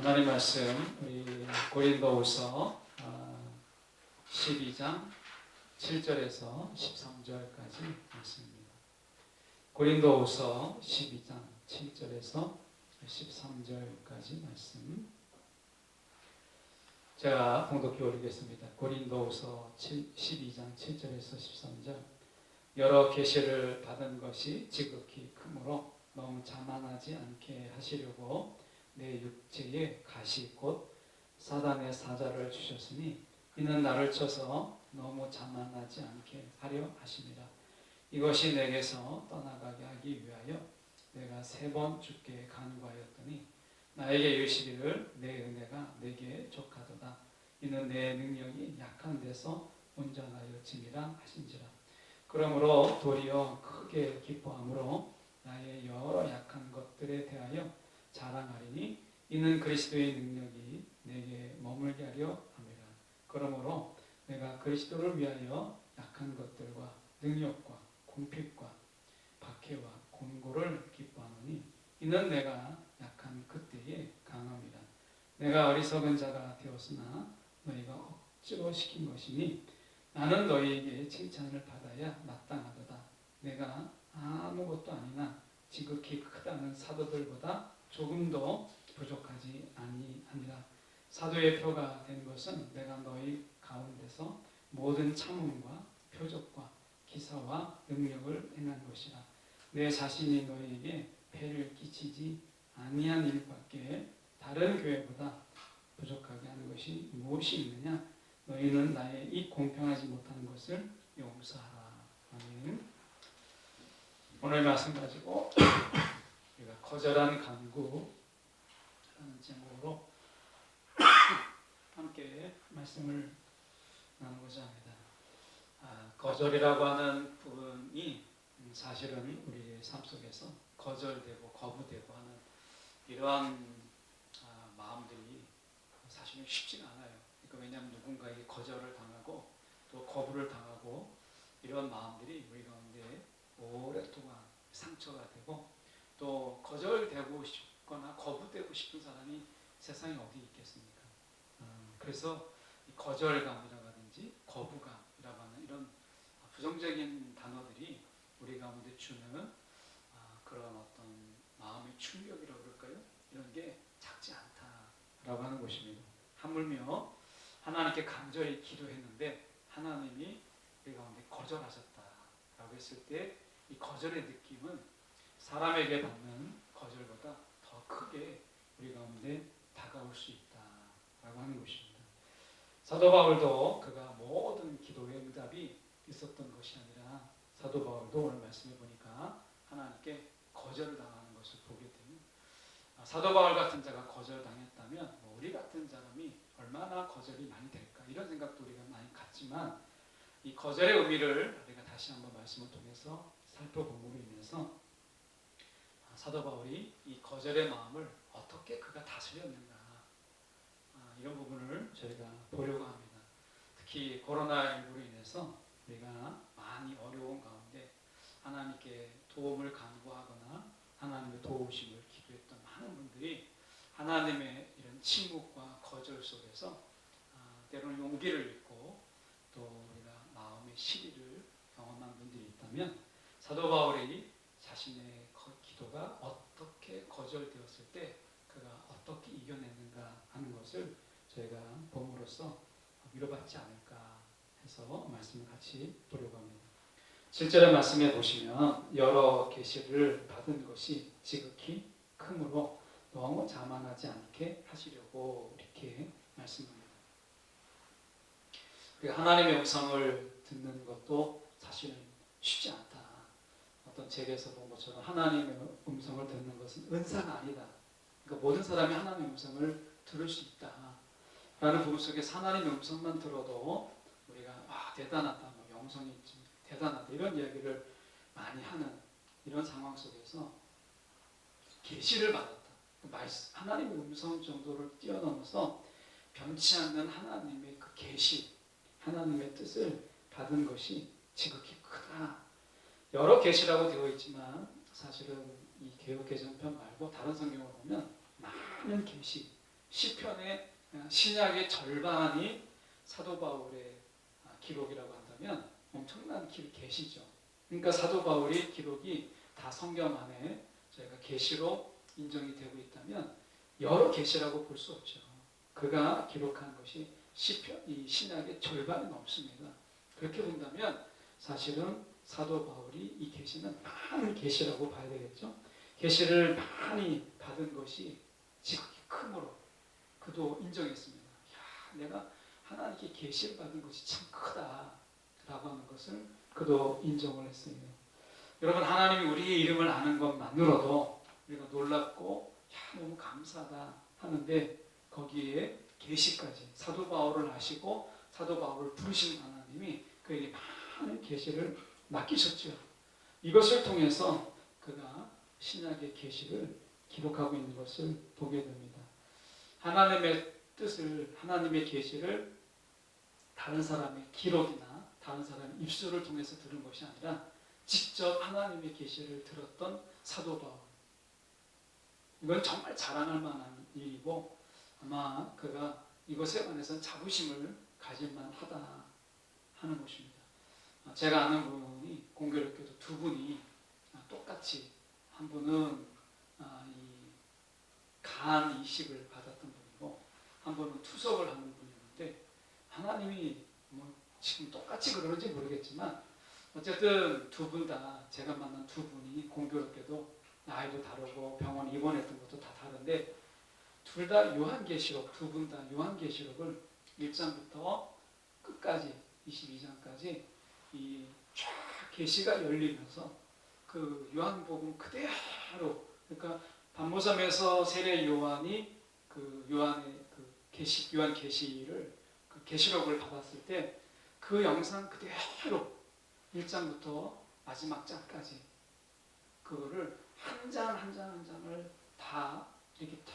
하나님 말씀 우리 고린도후서 12장 7절에서 13절까지 말씀입니다. 고린도후서 12장 7절에서 13절까지 말씀 제가 봉독해 올리겠습니다. 고린도후서 12장 7절에서 13절. 여러 계시를 받은 것이 지극히 크므로 너무 자만하지 않게 하시려고 내 육체에 가시 곧 사단의 사자를 주셨으니 이는 나를 쳐서 너무 자만하지 않게 하려 하심이라. 이것이 내게서 떠나가게 하기 위하여 내가 3번 주께 간구하였더니 나에게 이르시기를 내 은혜가 내게 족하도다. 이는 내 능력이 약한 데서 온전하여 짐이라 하신지라. 그러므로 도리어 크게 기뻐함으로 나의 여러 약한 것들에 대하여 자랑하리니 이는 그리스도의 능력이 내게 머물게 하려 함이라. 그러므로 내가 그리스도를 위하여 약한 것들과 능력과 궁핍과 박해와 곤고를 기뻐하노니 이는 내가 약한 그때에 강함이라. 내가 어리석은 자가 되었으나 너희가 억지로 시킨 것이니 나는 너희에게 칭찬을 받아야 마땅하도다. 내가 아무것도 아니나 지극히 크다는 사도들보다 조금도 부족하지 아니하니라. 사도의 표가 된 것은 내가 너희 가운데서 모든 참음과 표적과 기사와 능력을 행한 것이라. 내 자신이 너희에게 폐를 끼치지 아니한 일밖에 다른 교회보다 부족하게 하는 것이 무엇이 있느냐? 너희는 나의 이 공평하지 못한 것을 용서하라. 아멘. 오늘 말씀 가지고 우리가 거절한 간구라는 제목으로 함께 말씀을 나누고자 합니다. 거절이라고 하는 부분이 사실은 우리의 삶 속에서 거절되고 거부되고 하는 이러한 마음들이 사실은 쉽지가 않아요. 그러니까 왜냐하면 누군가에게 거절을 당하고 또 거부를 당하고 이런 마음들이 우리 가운데 오랫동안 상처가 되고 또 거절되고 싶거나 거부되고 싶은 사람이 세상에 어디 있겠습니까? 그래서 이 거절감이라든지 거부감이라고 하는 이런 부정적인 단어들이 우리 가운데 주는 그런 어떤 마음의 충격이라고 그럴까요? 이런 게 작지 않다라고 하는 것입니다. 하물며 하나님께 간절히 기도했는데 하나님이 우리 가운데 거절하셨다라고 했을 때 이 거절의 느낌은 사람에게 받는 거절보다 더 크게 우리 가운데 다가올 수 있다라고 하는 것입니다. 사도 바울도 그가 모든 기도의 응답이 있었던 것이 아니라 사도 바울도 오늘 말씀해 보니까 하나님께 거절을 당하는 것을 보게 되면 사도 바울 같은 자가 거절당했다면 우리 같은 사람이 얼마나 거절이 많이 될까 이런 생각도 우리가 많이 갖지만 이 거절의 의미를 우리가 다시 한번 말씀을 통해서 살펴봄으로 인해서 사도 바울이 이 거절의 마음을 어떻게 그가 다스렸는가 이런 부분을 저희가 보려고 합니다. 특히 코로나19로 인해서 우리가 많이 어려운 가운데 하나님께 도움을 간구하거나 하나님의 도우심을 기도했던 많은 분들이 하나님의 이런 침묵과 거절 속에서 때로는 용기를 잃고 또 우리가 마음의 시리를 경험한 분들이 있다면 사도 바울이 자신의 기도가 어떻게 거절되었을 때 그가 어떻게 이겨냈는가 하는 것을 저희가 봄으로써 위로받지 않을까 해서 말씀을 같이 보려고 합니다. 7절의 말씀에 보시면 여러 계시를 받은 것이 지극히 크므로 너무 자만하지 않게 하시려고 이렇게 말씀합니다. 하나님의 음성을 듣는 것도 사실은 쉽지 않다. 어떤 책에서 본 것처럼 하나님의 음성을 듣는 것은 은사가 아니다. 그러니까 모든 사람이 하나님의 음성을 들을 수 있다. 라는 부분 속에서 하나님의 음성만 들어도 우리가 대단하다, 영성이 대단하다 이런 이야기를 많이 하는 이런 상황 속에서 계시를 받았다. 하나님의 음성 정도를 뛰어넘어서 변치 않는 하나님의 그 계시, 하나님의 뜻을 받은 것이 지극히 크다. 여러 계시라고 되어 있지만 사실은 이 개역개정편 말고 다른 성경을 보면 많은 계시, 시편의 신약의 절반이 사도 바울의 기록이라고 한다면 엄청난 계시죠. 그러니까 사도 바울의 기록이 다 성경 안에 저희가 계시로 인정이 되고 있다면 여러 계시라고 볼 수 없죠. 그가 기록한 것이 시편, 이 신약의 절반이 넘습니다. 그렇게 본다면 사실은 사도 바울이 이 계시는 많은 계시라고 봐야 되겠죠. 계시를 많이 받은 것이 지극히 크므로 그도 인정했습니다. 야, 내가 하나님께 계시를 받은 것이 참 크다라고 하는 것을 그도 인정을 했어요. 여러분, 하나님이 우리의 이름을 아는 것만으로도 우리가 놀랍고 야, 너무 감사하다 하는데 거기에 계시까지 사도 바울을 아시고 사도 바울을 부르신 하나님이 그에게 많은 계시를 맡기셨죠. 이것을 통해서 그가 신약의 계시를 기록하고 있는 것을 보게 됩니다. 하나님의 뜻을, 하나님의 계시를 다른 사람의 기록이나 다른 사람의 입술을 통해서 들은 것이 아니라 직접 하나님의 계시를 들었던 사도 바울. 이건 정말 자랑할 만한 일이고 아마 그가 이것에 관해서는 자부심을 가질 만하다 하는 것입니다. 제가 아는 분이 공교롭게도 두 분이 똑같이, 한 분은 이 간 이식을 받았던 분이고 한 분은 투석을 하는 분이었는데 하나님이 뭐 지금 똑같이 그러는지 모르겠지만 어쨌든 두 분 다, 제가 만난 두 분이 공교롭게도 나이도 다르고 병원 입원했던 것도 다 다른데 둘 다 요한계시록, 두 분 다 요한계시록을 1장부터 끝까지 22장까지 이 쫙 계시가 열리면서 그 요한복음 그대로, 그러니까 반모섬에서 세례 요한이 그 요한의 그 계시, 요한 계시를 그 계시록을 받았을 때 그 영상 그대로 1장부터 마지막 장까지 그거를 한 장 한 장 한 장을 다 이렇게 다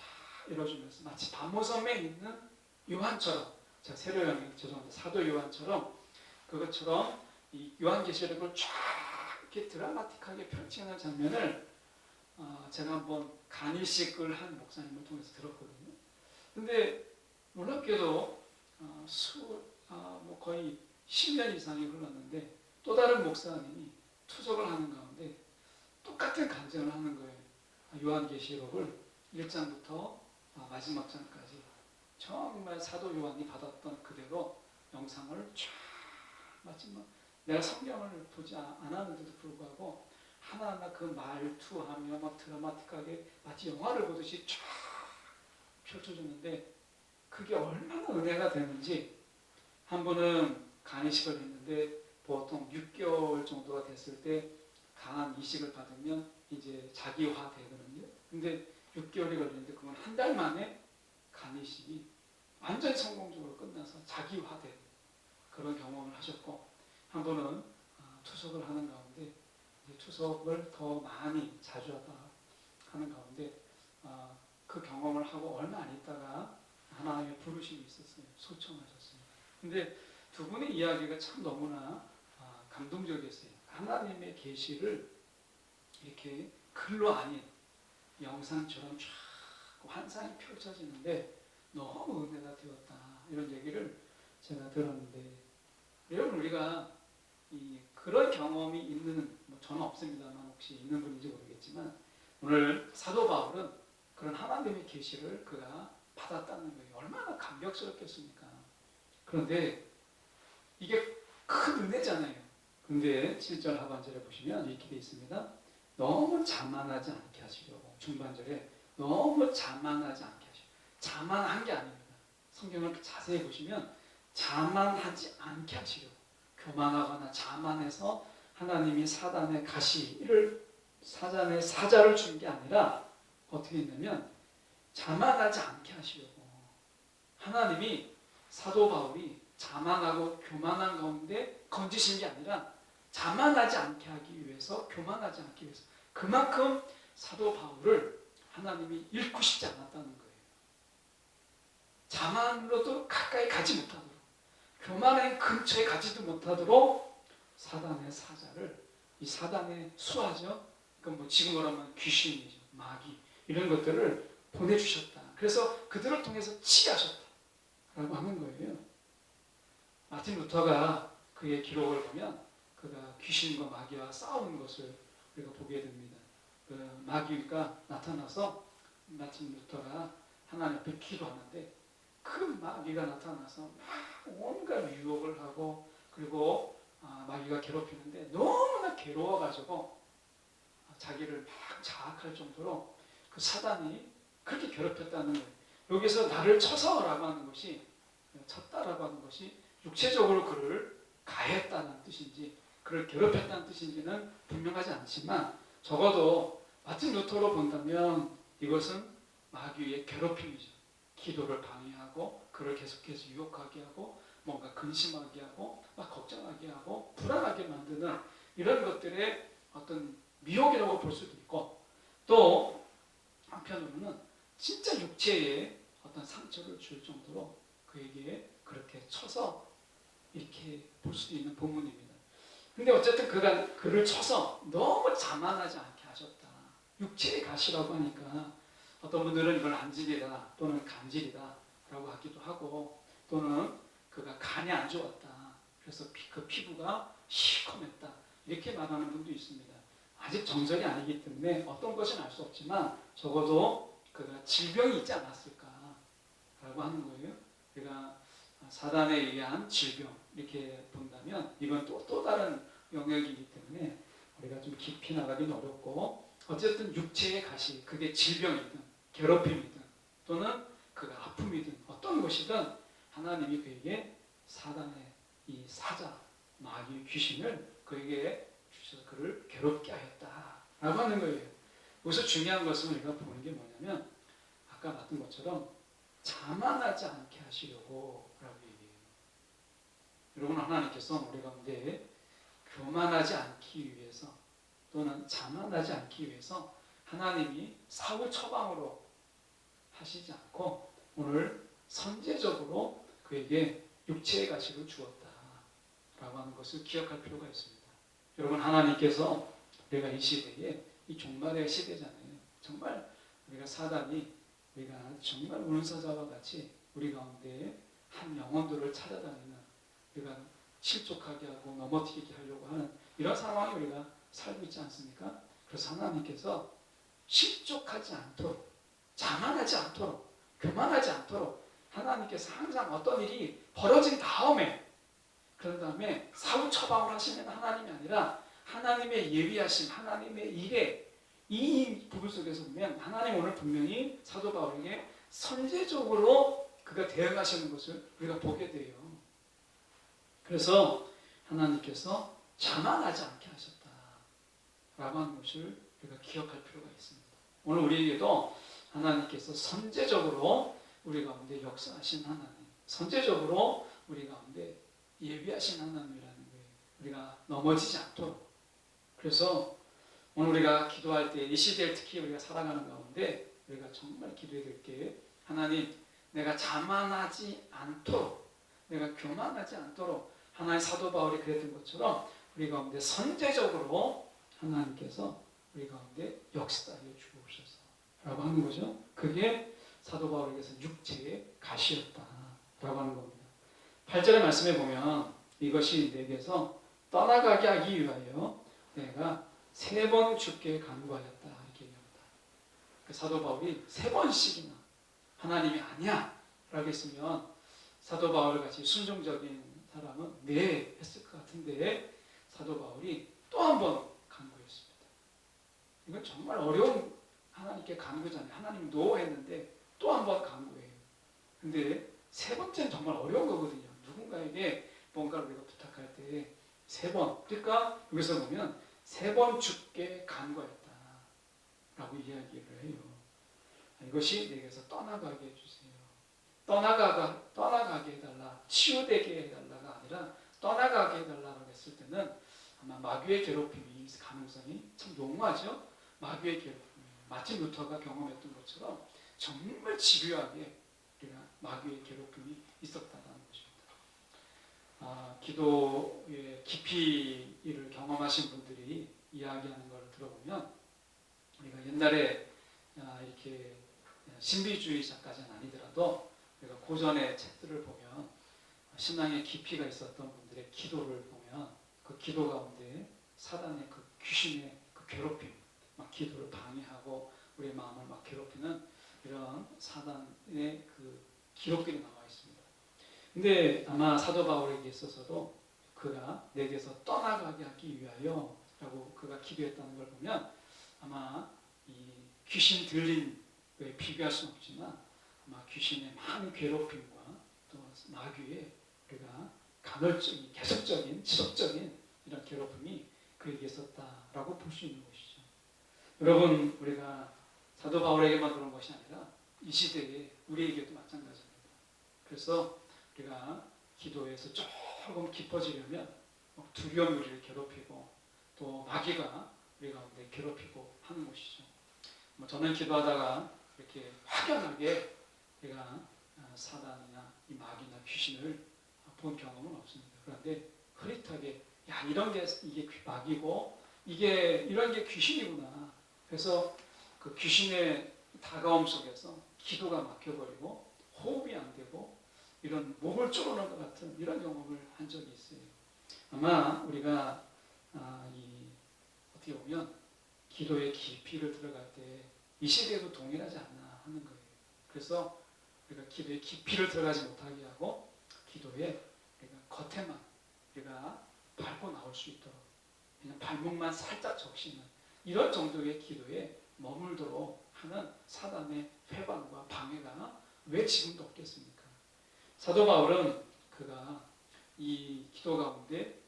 읽어주면서 마치 반모섬에 있는 요한처럼, 제가 세례 요한이 죄송합니다, 사도 요한처럼 그것처럼 이 요한계시록을 쫙 이렇게 드라마틱하게 펼치는 장면을 제가 한번 간이식을 한 목사님을 통해서 들었거든요. 근데 놀랍게도 뭐 거의 10년 이상이 흘렀는데 또 다른 목사님이 투석을 하는 가운데 똑같은 간증을 하는 거예요. 요한계시록을 1장부터 마지막 장까지 정말 사도 요한이 받았던 그대로 영상을 쫙, 마지막 내가 성경을 보지 않았는데도 불구하고 하나하나 그 말투하며 막 드라마틱하게 마치 영화를 보듯이 쫙 펼쳐주는데 그게 얼마나 은혜가 되는지. 한 분은 간 이식을 했는데 보통 6개월 정도가 됐을 때 간 이식을 받으면 이제 자기화 되거든요. 근데 6개월이 걸리는데 그건 한 달 만에 간 이식이 완전히 성공적으로 끝나서 자기화된 그런 경험을 하셨고, 한 분은 투석을 하는 가운데 이제 투석을 더 많이 자주 하다 하는 가운데 그 경험을 하고 얼마 안 있다가 하나님의 부르심이 있었어요. 소청하셨어요. 근데 두 분의 이야기가 참 너무나 감동적이었어요. 하나님의 계시를 이렇게 글로 아닌 영상처럼 쫙 환상이 펼쳐지는데 너무 은혜가 되었다, 이런 얘기를 제가 들었는데, 여러분 우리가 그런 경험이 있는, 뭐 저는 없습니다만 혹시 있는 분인지 모르겠지만 오늘 사도 바울은 그런 하나님의 계시를 그가 받았다는 거예요. 얼마나 감격스럽겠습니까? 그런데 이게 큰 은혜잖아요. 근데 7절 하반절에 보시면 이렇게 되어 있습니다. 너무 자만하지 않게 하시려고. 중반절에 너무 자만하지 않게 하시려고. 자만한 게 아닙니다. 성경을 자세히 보시면 자만하지 않게 하시려고. 교만하거나 자만해서 하나님이 사단의 가시를, 사단의 사자를 준 게 아니라 어떻게 했냐면 자만하지 않게 하시려고. 하나님이 사도 바울이 자만하고 교만한 가운데 건지신 게 아니라 자만하지 않게 하기 위해서, 교만하지 않기 위해서, 그만큼 사도 바울을 하나님이 잃고 싶지 않았다는 거예요. 자만으로도 가까이 가지 못하도록, 교만의 근처에 가지도 못하도록 사단의 사자를, 이 사단의 수하죠. 그럼 뭐 지금으로 하면 귀신이죠, 마귀, 이런 것들을 보내주셨다. 그래서 그들을 통해서 치유하셨다라고 하는 거예요. 마틴 루터가 그의 기록을 보면 그가 귀신과 마귀와 싸우는 것을 우리가 보게 됩니다. 그 마귀가 나타나서 마틴 루터가 하나님 앞에 기도하는데 그 마귀가 나타나서 막 온갖 유혹을 하고 그리고 마귀가 괴롭히는데 너무나 괴로워가지고 자기를 막 자학할 정도로 그 사단이 그렇게 괴롭혔다는 거예요. 여기서 나를 쳐서라고 하는 것이 쳤다라고 하는 것이 육체적으로 그를 가했다는 뜻인지 그를 괴롭혔다는 뜻인지는 분명하지 않지만 적어도 마틴 루터로 본다면 이것은 마귀의 괴롭힘이죠. 기도를 방해하고 그를 계속해서 유혹하게 하고 뭔가 근심하게 하고 막 걱정하게 하고 불안하게 만드는 이런 것들의 어떤 미혹이라고 볼 수도 있고 또 한편으로는 진짜 육체에 어떤 상처를 줄 정도로 그에게 그렇게 쳐서 이렇게 볼 수도 있는 본문입니다. 근데 어쨌든 그가 그를 쳐서 너무 자만하지 않게 하셨다. 육체의 가시라고 하니까 어떤 분들은 이걸 안질이다 또는 간질이다 라고 하기도 하고 또는 그가 간이 안 좋았다. 그래서 그 피부가 시커맸다. 이렇게 말하는 분도 있습니다. 아직 정절이 아니기 때문에 어떤 것은 알 수 없지만 적어도 그가 질병이 있지 않았을까 라고 하는 거예요. 그가 사단에 의한 질병 이렇게 본다면 이건 또 다른 영역이기 때문에 우리가 좀 깊이 나가기는 어렵고 어쨌든 육체의 가시 그게 질병이든 괴롭힘이든 또는 그가 아픔이든 어떤 것이든 하나님이 그에게 사단의 이 사자 마귀 귀신을 그에게 주셔서 그를 괴롭게 하였다라고 하는 거예요. 여기서 중요한 것은 우리가 보는 게 뭐냐면 아까 봤던 것처럼 자만하지 않게 하시려고 라고 얘기해요. 여러분 하나님께서 우리 가운데 교만하지 않기 위해서 또는 자만하지 않기 위해서 하나님이 사후 처방으로 하시지 않고 오늘 선제적으로 그에게 육체의 가시를 주었다라고 하는 것을 기억할 필요가 있습니다. 여러분 하나님께서 우리가 이 시대에 이 종말의 시대잖아요. 정말 우리가 사단이 우리가 정말 운사자와 같이 우리 가운데 한 영혼들을 찾아다니는 우리가 실족하게 하고 넘어뜨리게 하려고 하는 이런 상황에 우리가 살고 있지 않습니까? 그래서 하나님께서 실족하지 않도록 자만하지 않도록 교만하지 않도록 하나님께서 항상 어떤 일이 벌어진 다음에 그런 다음에 사후 처방을 하시는 하나님이 아니라 하나님의 예비하심 하나님의 일에 이 부분 속에서 보면 하나님 오늘 분명히 사도 바울에게 선제적으로 그가 대응하시는 것을 우리가 보게 돼요. 그래서 하나님께서 자만하지 않게 하셨다라고 하는 것을 우리가 기억할 필요가 있습니다. 오늘 우리에게도 하나님께서 선제적으로 우리 가운데 역사하신 하나님, 선제적으로 우리 가운데 예비하신 하나님이라는 거예요. 우리가 넘어지지 않도록. 그래서 오늘 우리가 기도할 때 이 시대를 특히 우리가 살아가는 가운데 우리가 정말 기도해야 될 게 하나님 내가 자만하지 않도록 내가 교만하지 않도록 하나님 사도 바울이 그랬던 것처럼 우리 가운데 선제적으로 하나님께서 우리 가운데 역사하여 주옵소서 라고 하는 거죠. 그게 사도 바울에게서 육체의 가시였다라고 하는 겁니다. 8절의 말씀에 보면 이것이 내게서 떠나가게 하기 위하여 내가 3번 주께 간구하였다 이렇게 얘기합니다. 사도 바울이 3번씩이나 하나님이 아니야 라고 했으면 사도 바울 같이 순종적인 사람은 네 했을 것 같은데 사도 바울이 또 한 번 간구했습니다. 이건 정말 어려운 하나님께 간구잖아요. 하나님 노 했는데 또 한 번 간구해요. 근데 3번째는 정말 어려운 거거든요. 누군가에게 뭔가를 우리가 부탁할 때 3번 그러니까 여기서 보면 3번 주께 간구했다 라고 이야기를 해요. 이것이 내게서 떠나가게 해주세요. 떠나가게 해달라. 치유되게 해달라가 아니라 떠나가게 해달라고 했을 때는 아마 마귀의 괴롭힘이 가능성이 참 용하죠. 마귀의 괴롭힘. 마틴 루터가 경험했던 것처럼 정말 집요하게 우리가 마귀의 괴롭힘이 있었다는 것입니다. 기도의 깊이를 경험하신 분들이 이야기하는 걸 들어보면 우리가 옛날에 이렇게 신비주의자까지는 아니더라도 우리가 고전의 책들을 보면 신앙의 깊이가 있었던 분들의 기도를 보면 그 기도 가운데 사단의 그 귀신의 그 괴롭힘, 막 기도를 방해하고 우리 마음을 막 괴롭히는 이런 사단의 그 기록들이 나와 있습니다. 근데 아마 사도 바울에게 있어서도 그가 내게서 떠나가게 하기 위하여 라고 그가 기도했다는 걸 보면 아마 이 귀신 들린 거에 비교할 수는 없지만 아마 귀신의 많은 괴롭힘과 또 마귀의 우리가 간헐적인 계속적인 지속적인 이런 괴롭힘이 그에게 있었다라고 볼 수 있는 것이죠. 여러분, 우리가 사도 바울에게만 그런 것이 아니라 이 시대에 우리에게도 마찬가지입니다. 그래서 우리가 기도에서 조금 깊어지려면 두려움이 우리를 괴롭히고 또 마귀가 우리 가운데 괴롭히고 하는 것이죠. 저는 기도하다가 이렇게 확연하게 우리가 사단이나 이 마귀나 귀신을 본 경험은 없습니다. 그런데 흐릿하게 야, 이런 게 이게 마귀고 이게 이런 게 귀신이구나. 그래서 그 귀신의 다가옴 속에서 기도가 막혀버리고 호흡이 안 되고 이런 몸을 쪼르는 것 같은 이런 경험을 한 적이 있어요. 아마 우리가 어떻게 보면 기도의 깊이를 들어갈 때 이 시대도 동일하지 않나 하는 거예요. 그래서 우리가 기도의 깊이를 들어가지 못하게 하고 기도에 우리가 겉에만 우리가 밟고 나올 수 있도록 그냥 발목만 살짝 적시는 이런 정도의 기도에 머물도록 하는 사단의 회방과 방해가 왜 지금도 없겠습니까? 사도 바울은 그가 이 기도 가운데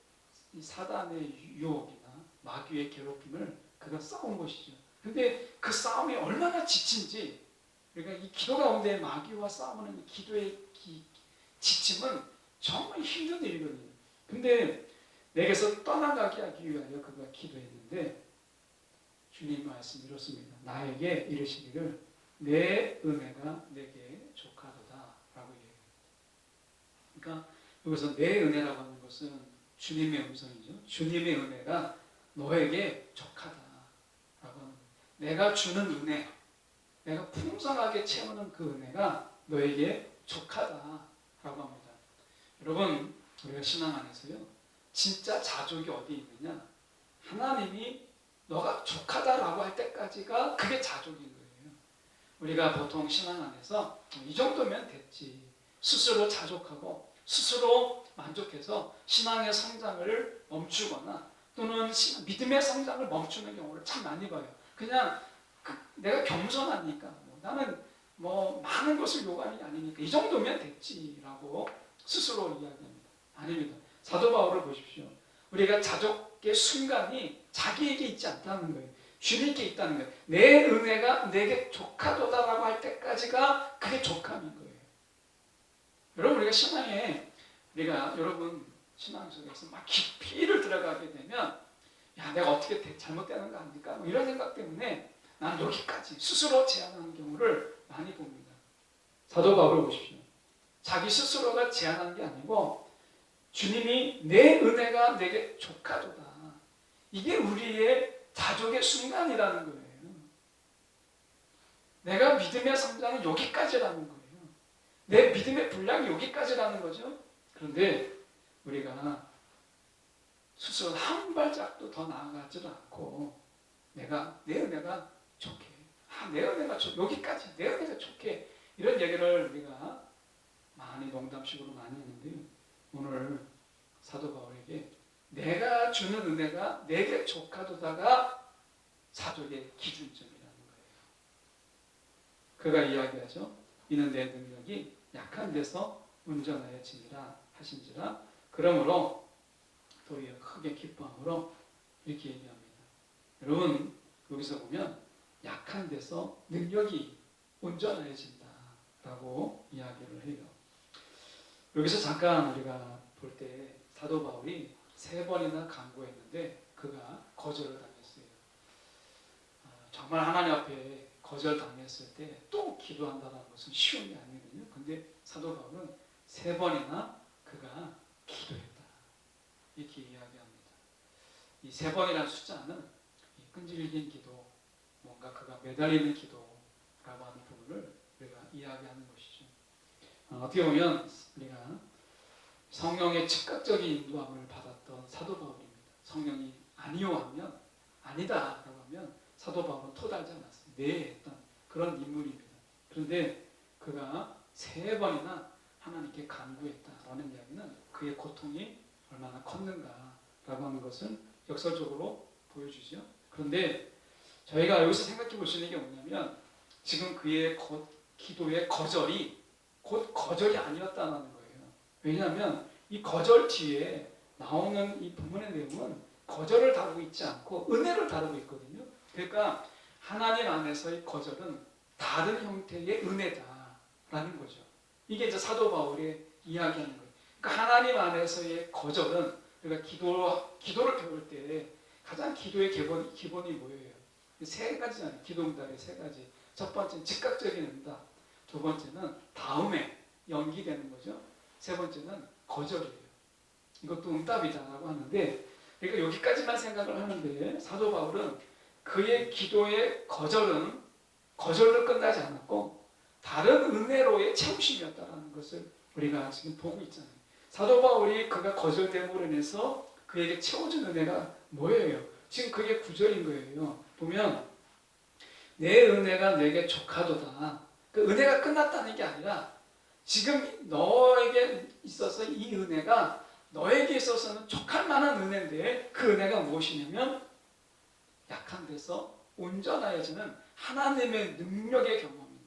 이 사단의 유혹이나 마귀의 괴롭힘을 그가 싸운 것이죠. 근데 그 싸움이 얼마나 지친지, 그러니까 이 기도 가운데 마귀와 싸우는 기도의 지침은 정말 힘든 일이거든요. 근데 내게서 떠나가게 하기 위하여 그가 기도했는데 주님 말씀이 이렇습니다. 나에게 이르시기를 내 은혜가 내게 족하도다 라고 얘기합니다. 그러니까 여기서 내 은혜라고 하는 것은 주님의 음성이죠. 주님의 은혜가 너에게 족하다 라고 하는 거예요. 내가 주는 은혜, 내가 풍성하게 채우는 그 은혜가 너에게 족하다 라고 합니다. 여러분, 우리가 신앙 안에서요, 진짜 자족이 어디 있느냐? 하나님이 너가 족하다라고 할 때까지가 그게 자족인 거예요. 우리가 보통 신앙 안에서 이 정도면 됐지, 스스로 자족하고 스스로 만족해서 신앙의 성장을 멈추거나 또는 믿음의 성장을 멈추는 경우를 참 많이 봐요. 그냥 내가 겸손하니까 나는 많은 것을 요구하는 게 아니니까 이 정도면 됐지라고 스스로 이야기합니다. 아닙니다. 사도 바울을 보십시오. 우리가 자족의 순간이 자기에게 있지 않다는 거예요. 주님께 있다는 거예요. 내 은혜가 내게 족하도다라고 할 때까지가 그게 족함인 거예요. 여러분, 우리가 신앙에 여러분 신앙 속에서 막 깊이를 들어가게 되면 야, 내가 어떻게 잘못되는 거 아닐까? 이런 생각 때문에 난 여기까지 스스로 제한하는 경우를 많이 봅니다. 사도 바울을 보십시오. 자기 스스로가 제한한 게 아니고 주님이 내 은혜가 내게 족하도다. 이게 우리의 자족의 순간이라는 거예요. 내가 믿음의 성장은 여기까지라는 거예요. 내 믿음의 분량이 여기까지라는 거죠. 그런데 우리가 스스로 한 발짝도 더 나아가지도 않고 내 은혜가 좋게, 내 은혜가 여기까지, 내 은혜가 좋게 이런 얘기를 우리가 많이 농담식으로 많이 하는데요. 오늘 사도 바울에게 내가 주는 은혜가 내게 족하도다가 자족의 기준점이라는 거예요. 그가 이야기하죠. 이는 내 능력이 약한 데서 운전하여 지니라 하신지라. 그러므로 도리어 크게 기뻐함으로 이렇게 얘기합니다. 여러분, 여기서 보면 약한 데서 능력이 운전하여 진다라고 이야기를 해요. 여기서 잠깐 우리가 볼 때 사도 바울이 3번이나 간구했는데 그가 거절을 당했어요. 정말 하나님 앞에 거절당했을 때 또 기도한다는 것은 쉬운 게 아니거든요. 근데 사도 바울은 3번이나 그가 기도했다. 이렇게 이야기합니다. 이 3번이라는 숫자는 이 끈질긴 기도, 뭔가 그가 매달리는 기도라고 하는 부분을 어떻게 보면 우리가 성령의 즉각적인 인도함을 받았던 사도 바울입니다. 성령이 아니요 하면 아니다라고 하면 사도 바울은 토달지 않았어요. 네 했던 그런 인물입니다. 그런데 그가 3번이나 하나님께 간구했다라는 이야기는 그의 고통이 얼마나 컸는가라고 하는 것을 역설적으로 보여주죠. 그런데 저희가 여기서 생각해 볼 수 있는 게 뭐냐면 지금 그의 기도의 거절이 곧 거절이 아니었다는 거예요. 왜냐하면 이 거절 뒤에 나오는 이 본문의 내용은 거절을 다루고 있지 않고 은혜를 다루고 있거든요. 그러니까 하나님 안에서의 거절은 다른 형태의 은혜다라는 거죠. 이게 이제 사도 바울이 이야기하는 거예요. 그러니까 하나님 안에서의 거절은 우리가 기도를 배울 때 가장 기도의 기본이 뭐예요? 3가지잖아요. 기도응답의 3가지. 첫 번째는 즉각적인 응답, 두 번째는 다음에 연기되는 거죠. 세 번째는 거절이에요. 이것도 응답이다라고 하는데, 그러니까 여기까지만 생각을 하는데 사도 바울은 그의 기도의 거절은 거절로 끝나지 않았고 다른 은혜로의 채우심이었다라는 것을 우리가 지금 보고 있잖아요. 사도 바울이 그가 거절됨으로 인해서 그에게 채워진 은혜가 뭐예요? 지금 그게 9절인 거예요. 보면 내 은혜가 내게 족하도다. 그 은혜가 끝났다는 게 아니라 지금 너에게 있어서 이 은혜가 너에게 있어서는 족할 만한 은혜인데 그 은혜가 무엇이냐면 약한 데서 온전하여지는 하나님의 능력의 경험인 거예요.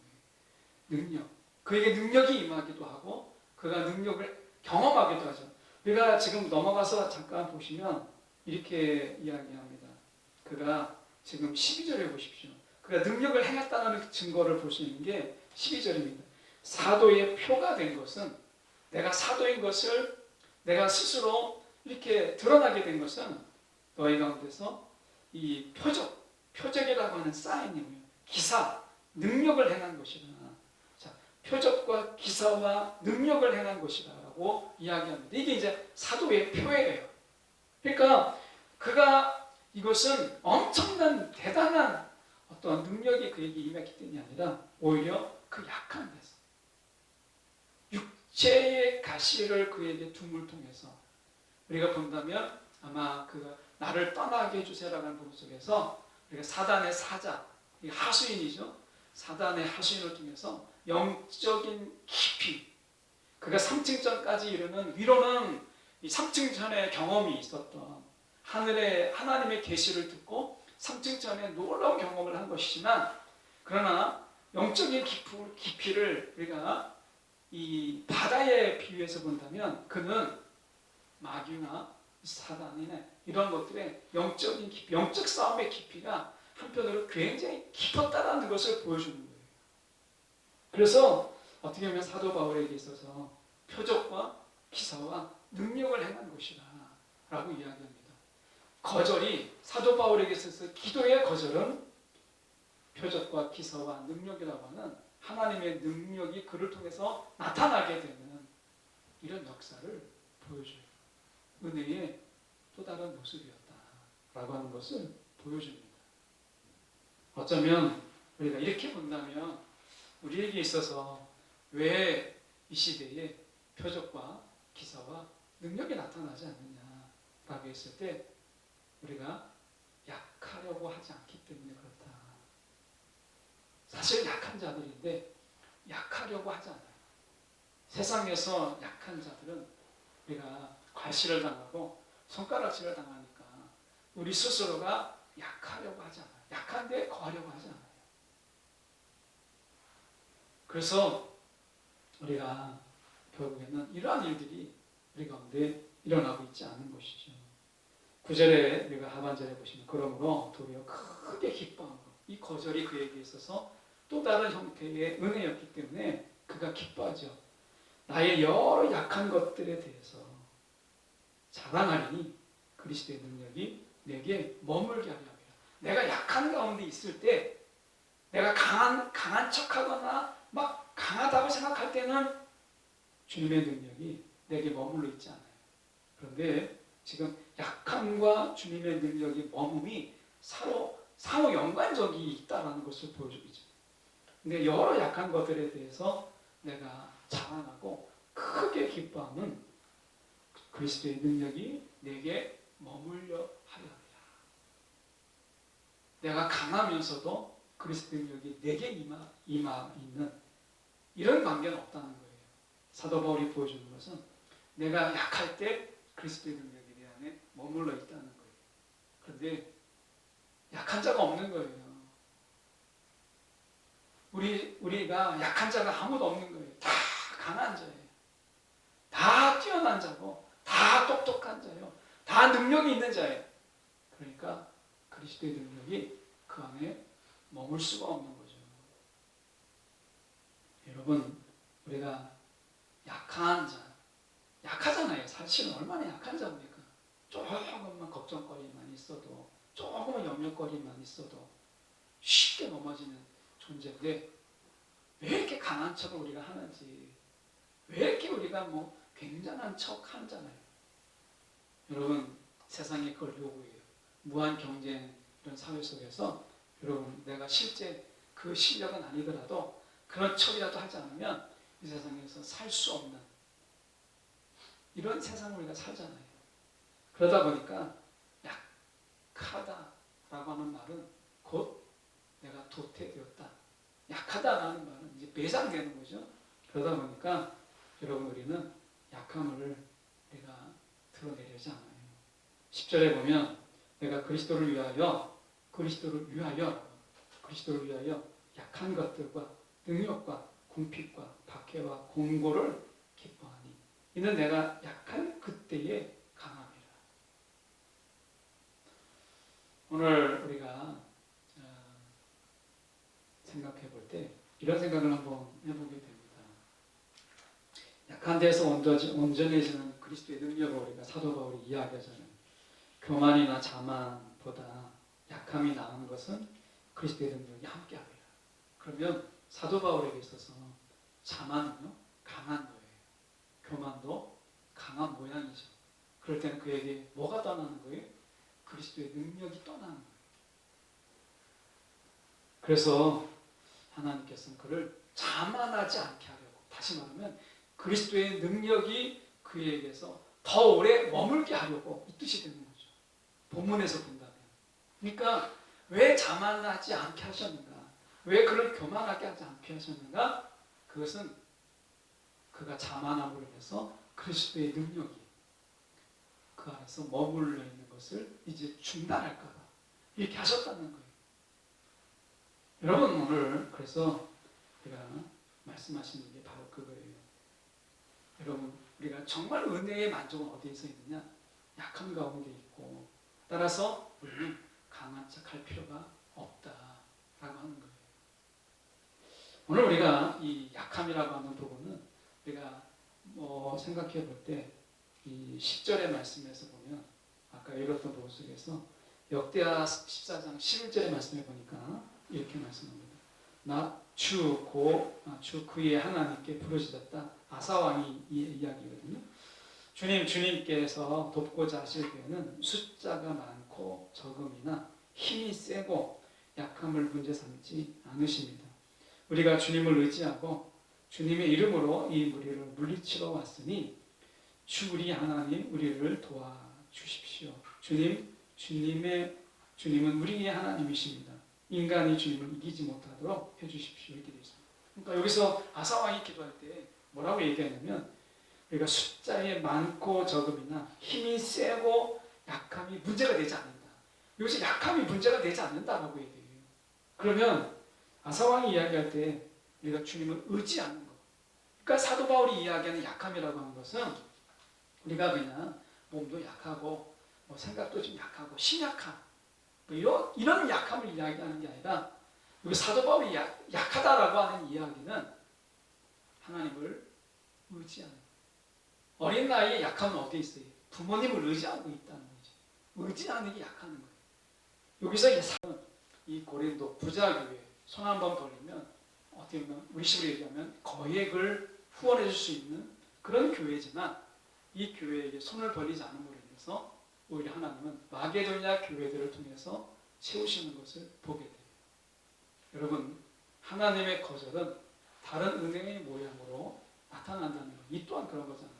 능력. 그에게 능력이 임하기도 하고 그가 능력을 경험하기도 하죠. 우리가 지금 넘어가서 잠깐 보시면 이렇게 이야기합니다. 그가 지금 12절에 보십시오. 그가 능력을 행했다는 증거를 볼 수 있는 게 12절입니다. 사도의 표가 된 것은 내가 사도인 것을 내가 스스로 이렇게 드러나게 된 것은 너희 가운데서 이 표적이라고 하는 사인이고요. 기사, 능력을 행한 것이다. 자, 표적과 기사와 능력을 행한 것이다라고 이야기합니다. 이게 이제 사도의 표예요. 그러니까 그가 이것은 엄청난 대단한 어떤 능력이 그에게 임했기 때문이 아니라 오히려 그 약한 데서 육체의 가시를 그에게 둠을 통해서 우리가 본다면 아마 그 나를 떠나게 해주세요라는 부분 속에서 우리가 사단의 사자, 하수인이죠. 사단의 하수인을 통해서 영적인 깊이, 그가 3층전까지 이르는 위로는 이 3층전의 경험이 있었던 하늘의 하나님의 계시를 듣고 3층전에 놀라운 경험을 한 것이지만 그러나 영적인 깊이를 우리가 이 바다에 비유해서 본다면 그는 마귀나 사단이나 이런 것들의 영적인 깊이, 영적 싸움의 깊이가 한편으로 굉장히 깊었다는 것을 보여주는 거예요. 그래서 어떻게 보면 사도 바울에게 있어서 표적과 기사와 능력을 행한 것이다 라고 이야기합니다. 거절이 사도 바울에게 있어서 기도의 거절은 표적과 기사와 능력이라고 하는 하나님의 능력이 그를 통해서 나타나게 되는 이런 역사를 보여줘요. 은혜의 또 다른 모습이었다라고 하는 것을 보여줍니다. 어쩌면 우리가 이렇게 본다면 우리에게 있어서 왜 이 시대에 표적과 기사와 능력이 나타나지 않느냐라고 했을 때 우리가 약하려고 하지 않기 때문에 그렇다. 사실 약한 자들인데 약하려고 하지 않아요. 세상에서 약한 자들은 우리가 과시를 당하고 손가락질을 당하니까 우리 스스로가 약하려고 하지 않아요. 약한데 거하려고 하지 않아요. 그래서 우리가 결국에는 이러한 일들이 우리 가운데 일어나고 있지 않은 것이죠. 9절에 우리가 하반절에 보시면 그러므로 도리어 크게 기뻐하고 이 거절이 그에게 있어서 또 다른 형태의 은혜였기 때문에 그가 기뻐하죠. 나의 여러 약한 것들에 대해서 자랑하리니 그리스도의 능력이 내게 머물게 하려 합니다. 내가 약한 가운데 있을 때 내가 강한 척하거나 막 강하다고 생각할 때는 주님의 능력이 내게 머물러 있지 않아요. 그런데 지금 약함과 주님의 능력이 머금이 상호 연관적이 있다는 것을 보여주고 있죠. 근데 여러 약한 것들에 대해서 내가 자랑하고 크게 기뻐하는 그리스도의 능력이 내게 머물려 하려 함이라. 내가 강하면서도 그리스도의 능력이 내게 임하 있는 이런 관계는 없다는 거예요. 사도 바울이 보여주는 것은 내가 약할 때 그리스도의 능력이 내 안에 머물러 있다는 거예요. 그런데 약한 자가 없는 거예요. 우리가 약한 자가 아무도 없는 거예요. 다 강한 자예요. 다 뛰어난 자고 다 똑똑한 자예요. 다 능력이 있는 자예요. 그러니까 그리스도의 능력이 그 안에 머물 수가 없는 거죠. 여러분, 우리가 약한 자, 약하잖아요. 사실은 얼마나 약한 자입니까? 조금만 걱정거리만 있어도, 조금만 염려거리만 있어도 쉽게 넘어지는 존재인데 왜 이렇게 강한 척을 우리가 하는지, 왜 이렇게 우리가 굉장한 척 하잖아요. 여러분, 세상이 그걸 요구해요. 무한 경쟁 이런 사회 속에서 여러분, 내가 실제 그 실력은 아니더라도 그런 척이라도 하지 않으면 이 세상에서 살 수 없는 이런 세상을 우리가 살잖아요. 그러다 보니까 약하다라고 하는 말은 곧 내가 도태되었다. 약하다라는 말은 이제 매장되는 거죠. 그러다 보니까 여러분, 우리는 약함을 우리가 드러내려지 않아요. 10절에 보면 내가 그리스도를 위하여 약한 것들과 능력과 궁핍과 박해와 공고를 기뻐하니 이는 내가 약한 그때에 강함이라. 오늘 우리가 생각해 볼 때 이런 생각을 한번 해보게 됩니다. 약한 데서 온전해지는 그리스도의 능력을 우리가 사도 바울이 이야기하잖아요. 교만이나 자만보다 약함이 나은 것은 그리스도의 능력이 함께하리라. 그러면 사도 바울에게 있어서 자만은요, 강한 거예요. 교만도 강한 모양이죠. 그럴 때는 그에게 뭐가 떠나는 거예요? 그리스도의 능력이 떠나는 거예요. 그래서 하나님께서는 그를 자만하지 않게 하려고, 다시 말하면 그리스도의 능력이 그에게서 더 오래 머물게 하려고 이 뜻이 되는 거죠. 본문에서 본다면. 그러니까 왜 자만하지 않게 하셨는가? 왜 그를 교만하게 하지 않게 하셨는가? 그것은 그가 자만함으로 인해서 그리스도의 능력이 그 안에서 머물러 있는 것을 이제 중단할까 봐 이렇게 하셨다는 거예요. 여러분, 오늘 그래서 제가 말씀하시는 게 바로 그거예요. 여러분, 우리가 정말 은혜의 만족은 어디에서 있느냐? 약한 가운데 있고, 따라서 우리는 강한 척 할 필요가 없다라고 하는 거예요. 오늘 우리가 이 약함이라고 하는 부분은 우리가 생각해 볼 때 이 10절의 말씀에서 보면 아까 읽었던 부분 속에서 역대하 14장 11절의 말씀에 보니까 이렇게 말씀합니다. 나 주 그의 하나님께 부르짖었다. 아사 왕이 이 이야기거든요. 주님께서 돕고자 하실 때에는 숫자가 많고 적음이나 힘이 세고 약함을 문제 삼지 않으십니다. 우리가 주님을 의지하고 주님의 이름으로 이 무리를 물리치러 왔으니 주 우리 하나님 우리를 도와주십시오. 주님은 우리의 하나님이십니다. 인간이 주님을 이기지 못하도록 해주십시오. 이렇게 되어 있습니다. 그러니까 여기서 아사 왕이 기도할 때 뭐라고 얘기하냐면 우리가 숫자에 많고 적음이나 힘이 세고 약함이 문제가 되지 않는다. 여기서 약함이 문제가 되지 않는다라고 얘기해요. 그러면 아사 왕이 이야기할 때 우리가 주님을 의지하는 것. 그러니까 사도 바울이 이야기하는 약함이라고 하는 것은 우리가 그냥 몸도 약하고 생각도 좀 약하고 심약함 이런 약함을 이야기하는 게 아니라 여기 사도 바울이 약하다라고 하는 이야기는 하나님을 의지하는 거예요. 어린 나이에 약함은 어디에 있어요? 부모님을 의지하고 있다는 거죠. 의지하는 게 약하는 거예요. 여기서 이 고린도 부자교회 손 한번 벌리면 어떻게 보면 우리식으로 얘기하면 거액을 후원해 줄 수 있는 그런 교회지만 이 교회에게 손을 벌리지 않음으로 인해서 오히려 하나님은 마게도냐 교회들을 통해서 세우시는 것을 보게 돼요. 여러분, 하나님의 거절은 다른 은혜의 모양으로 나타난다는 것. 이 또한 그런 거잖아요.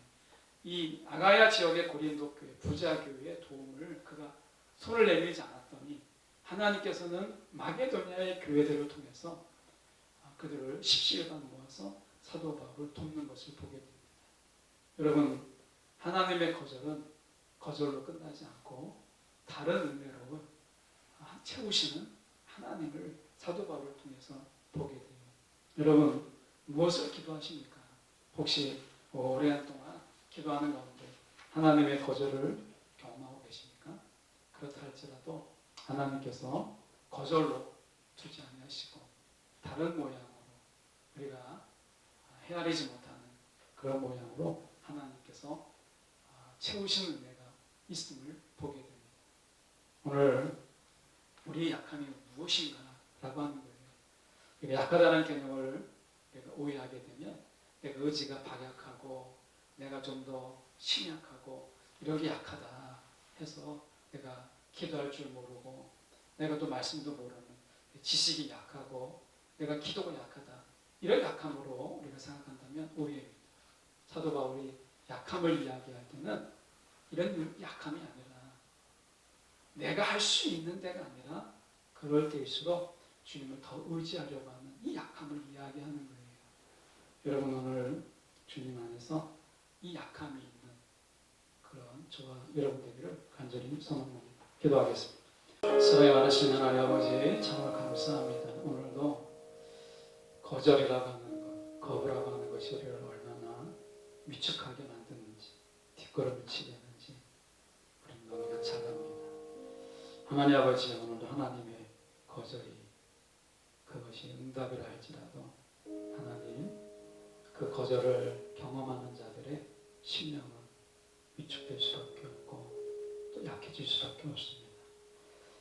이 아가야 지역의 고린도 교회, 부자 교회의 도움을 그가 손을 내밀지 않았더니 하나님께서는 마게도냐의 교회들을 통해서 그들을 십시일반 모아서 사도 바울을 돕는 것을 보게 됩니다. 여러분, 하나님의 거절은 거절로 끝나지 않고 다른 은혜로 채우시는 하나님을 사도 바울을 통해서 보게 돼요. 여러분, 무엇을 기도하십니까? 혹시 오랜 동안 기도하는 가운데 하나님의 거절을 경험하고 계십니까? 그렇다 할지라도 하나님께서 거절로 두지 아니하시고 다른 모양으로 우리가 헤아리지 못하는 그런 모양으로 하나님께서 채우시는 은혜가 있음을 보게 됩니다. 오늘 우리의 약함이 무엇인가라고 하는 거예요. 약하다는 개념을 내가 오해하게 되면 내가 의지가 박약하고 내가 좀 더 심약하고 이렇게 약하다 해서 내가 기도할 줄 모르고 내가 또 말씀도 모르는 지식이 약하고 내가 기도가 약하다 이런 약함으로 우리가 생각한다면 오해입니다. 사도 바울이 약함을 이야기할 때는 이런 약함이 아니라 내가 할 수 있는 데가 아니라 그럴 때일수록 주님을 더 의지하려고 하는 이 약함을 이야기하는 거예요. 여러분, 오늘 주님 안에서 이 약함이 있는 그런 저와 여러분 되기를 간절히 소망합니다. 기도하겠습니다. 사랑이 많으신 하나님 아버지, 정말 감사합니다. 오늘도 거절이라고 하는 것, 거부라고 하는 것이 우리를 얼마나 위축하게 만드는지, 뒷걸음을 치게 하는지 우리는 너무나 잘 압니다. 하나님 아버지, 오늘도 하나님의 거절이 그것이 응답이라 할지라도 하나님 그 거절을 경험하는 자들의 심령은 위축될 수밖에 없고 또 약해질 수밖에 없습니다.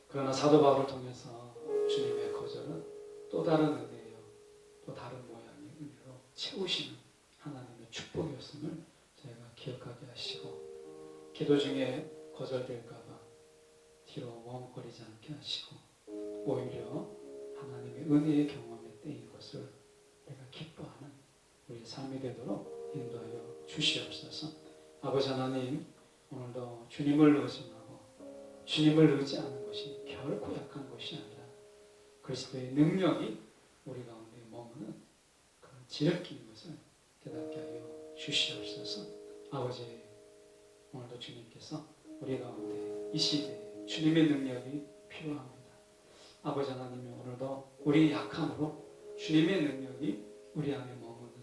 그러나 사도 바울을 통해서 주님의 거절은 또 다른 은혜요, 또 다른 모양의 은혜로 채우시는 하나님의 축복이었음을 저희가 기억하게 하시고 기도 중에 거절될까봐 뒤로 머뭇거리지 않게 하시고 오히려 하나님의 은혜의 경험에 때인 것을 우리가 기뻐하는 우리의 삶이 되도록 인도하여 주시옵소서. 아버지 하나님, 오늘도 주님을 의심하고 주님을 의지하는 것이 결코 약한 것이 아니라 그리스도의 능력이 우리 가운데 머무는 그런 지름긴 것을 깨닫게 하여 주시옵소서. 아버지, 오늘도 주님께서 우리 가운데 이 시대에 주님의 능력이 필요합니다. 아버지 하나님, 오늘도 우리의 약함으로 주님의 능력이 우리 안에 머무는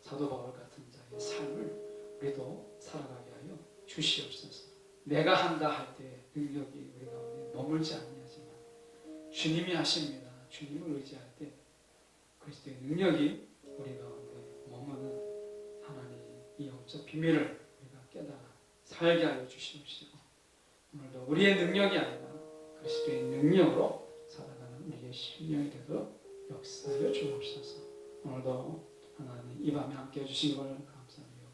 사도 바울 같은 자의 삶을 우리도 살아가게 하여 주시옵소서. 내가 한다 할 때 능력이 우리 가운데 머물지 아니하지만 주님이 하십니다. 주님을 의지할 때 그리스도의 능력이 우리 가운데 머무는 하나님 이 영적 비밀을 우리가 깨달아 살게 하여 주시옵시고 오늘도 우리의 능력이 아니라 그리스도의 능력으로 살아가는 우리의 심령이 되도록 역사하여 주옵소서. 오늘도 하나님 이 밤에 함께 해주신 걸 감사드리고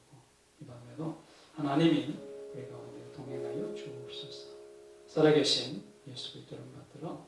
이 밤에도 하나님이 우리 가운데 동행하여 주옵소서. 살아계신 예수 그리스도를 받들어